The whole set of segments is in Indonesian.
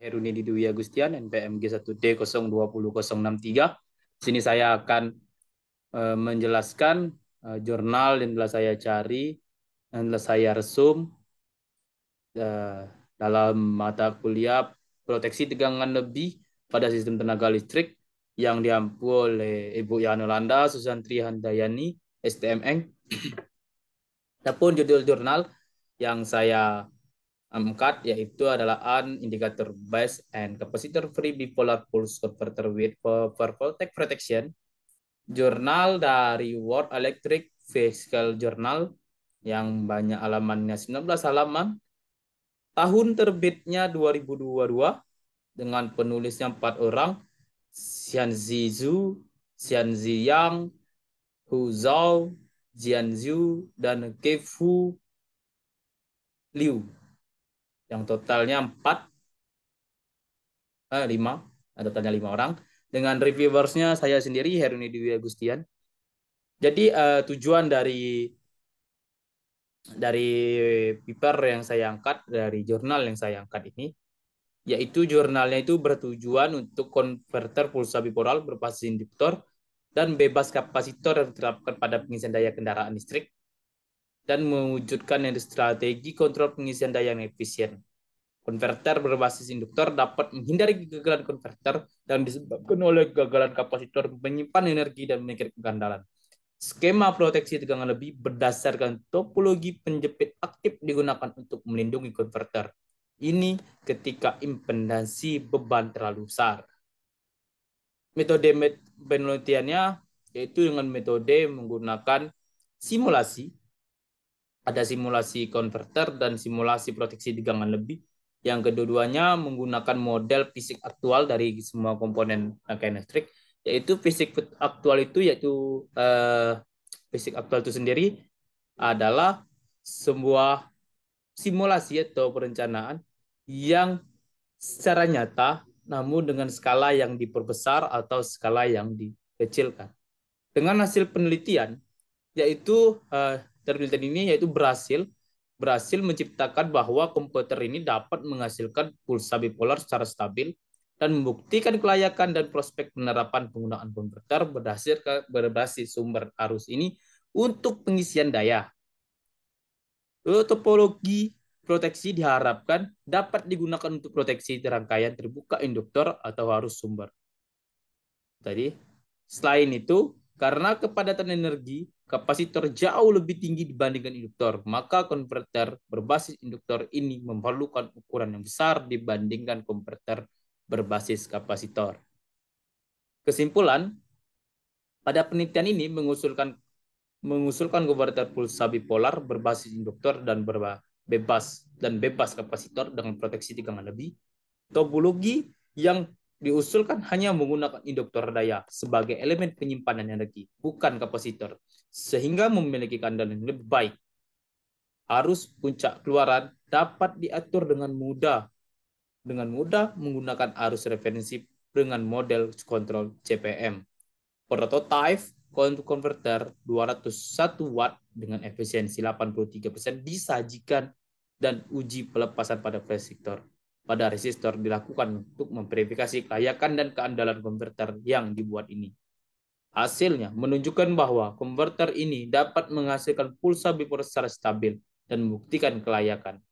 Heruni Dwi Agustian, NPM G1D020063. Di sini saya akan menjelaskan jurnal yang telah saya cari, yang telah saya resum dalam mata kuliah proteksi tegangan lebih pada sistem tenaga listrik yang diampu oleh Ibu Yana Landa, Susantri Handayani, STMN. Adapun judul jurnal yang saya angkat yaitu adalah an indicator based and capacitor free bipolar pulse converter with power voltage protection, jurnal dari World Electric Vehicle Journal yang banyak halamannya 19 halaman, tahun terbitnya 2022 dengan penulisnya 4 orang, Xianzi Zhu, Xianzi Yang, Hu Zhao, Jianzhu, dan Kefu Liu, yang totalnya 5, totalnya 5 orang. Dengan reviewersnya saya sendiri, Heruni Dwi Agustian. Jadi tujuan dari paper yang saya angkat, dari jurnal yang saya angkat ini, yaitu jurnalnya itu bertujuan untuk konverter pulsa bipolar berbasis induktor dan bebas kapasitor yang diterapkan pada pengisian daya kendaraan listrik dan mewujudkan strategi kontrol pengisian daya yang efisien. Konverter berbasis induktor dapat menghindari kegagalan konverter dan disebabkan oleh kegagalan kapasitor menyimpan energi dan mengikat kegandalan. Skema proteksi tegangan lebih berdasarkan topologi penjepit aktif digunakan untuk melindungi konverter. Ini ketika impedansi beban terlalu besar. Metode penelitiannya yaitu dengan metode menggunakan simulasi. Ada simulasi konverter dan simulasi proteksi tegangan lebih. Yang kedua-duanya menggunakan model fisik aktual dari semua komponen rangkaian listrik. Yaitu fisik aktual itu fisik aktual itu sendiri adalah sebuah simulasi atau perencanaan yang secara nyata namun dengan skala yang diperbesar atau skala yang dikecilkan. Dengan hasil penelitian yaitu penelitian ini yaitu berhasil menciptakan bahwa komputer ini dapat menghasilkan pulsa bipolar secara stabil dan membuktikan kelayakan dan prospek penerapan penggunaan konverter berbasis sumber arus ini untuk pengisian daya. Topologi proteksi diharapkan dapat digunakan untuk proteksi rangkaian terbuka induktor atau arus sumber. Tadi, selain itu, karena kepadatan energi kapasitor jauh lebih tinggi dibandingkan induktor, maka konverter berbasis induktor ini memerlukan ukuran yang besar dibandingkan konverter berbasis kapasitor. Kesimpulan, pada penelitian ini mengusulkan konverter pulsa bipolar berbasis induktor dan bebas kapasitor dengan proteksi tegangan lebih. Topologi yang diusulkan hanya menggunakan induktor daya sebagai elemen penyimpanan energi, bukan kapasitor, sehingga memiliki keandalan yang lebih baik. Arus puncak keluaran dapat diatur dengan mudah menggunakan arus referensi dengan model kontrol CPM. Prototype konverter 201 watt dengan efisiensi 83% disajikan dan uji pelepasan pada resistor dilakukan untuk memverifikasi kelayakan dan keandalan konverter yang dibuat ini. Hasilnya menunjukkan bahwa konverter ini dapat menghasilkan pulsa bipolar secara stabil dan membuktikan kelayakan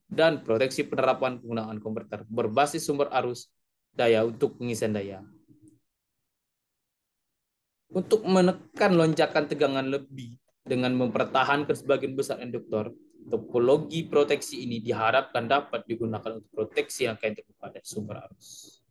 dan proteksi penerapan penggunaan konverter berbasis sumber arus daya untuk pengisian daya. Untuk menekan lonjakan tegangan lebih dengan mempertahankan sebagian besar induktor, topologi proteksi ini diharapkan dapat digunakan untuk proteksi rangkaian terbuka dari sumber arus.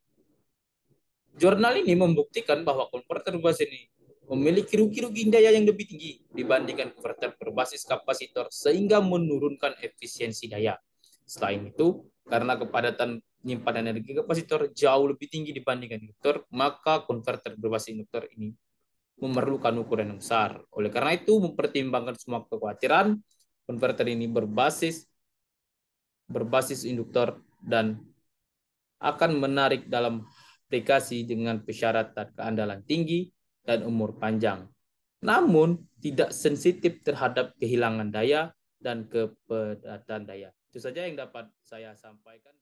Jurnal ini membuktikan bahwa konverter berbasis ini memiliki rugi daya yang lebih tinggi dibandingkan konverter berbasis kapasitor sehingga menurunkan efisiensi daya. Selain itu, karena kepadatan penyimpanan energi kapasitor jauh lebih tinggi dibandingkan induktor, maka konverter berbasis induktor ini memerlukan ukuran yang besar. Oleh karena itu, mempertimbangkan semua kekhawatiran, konverter ini berbasis induktor dan akan menarik dalam aplikasi dengan persyaratan keandalan tinggi dan umur panjang. Namun, tidak sensitif terhadap kehilangan daya dan kepadatan daya. Itu saja yang dapat saya sampaikan.